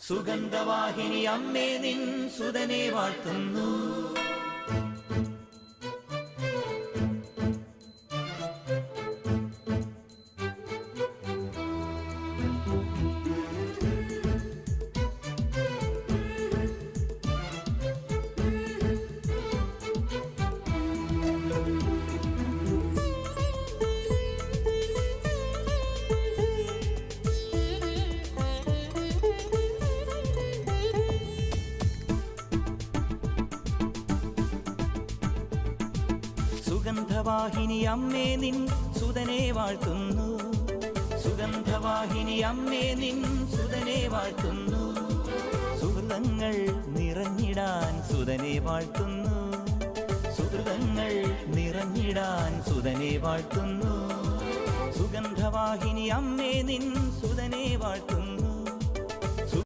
സുഗന്ധവാഹിനി അമ്മേ നിൻ സുതനെ വാഴ്ത്തുന്നു. സുഗന്ധവാഹിനി അമ്മേ നിൻ സുതനെ വാഴ്ത്തുന്നു. സുഗന്ധവാഹിനി അമ്മേ നിൻ സുതനെ വാഴ്ത്തുന്നു. സുഹൃതങ്ങൾ നിറഞ്ഞിടാൻ സുതനെ വാഴ്ത്തുന്നു. സുഹൃതങ്ങൾ നിറഞ്ഞിടാൻ സുതനെ വാഴ്ത്തുന്നു. സുഗന്ധവാഹിനി അമ്മേ നിൻ സുതനെ വാഴ്ത്തുന്നു.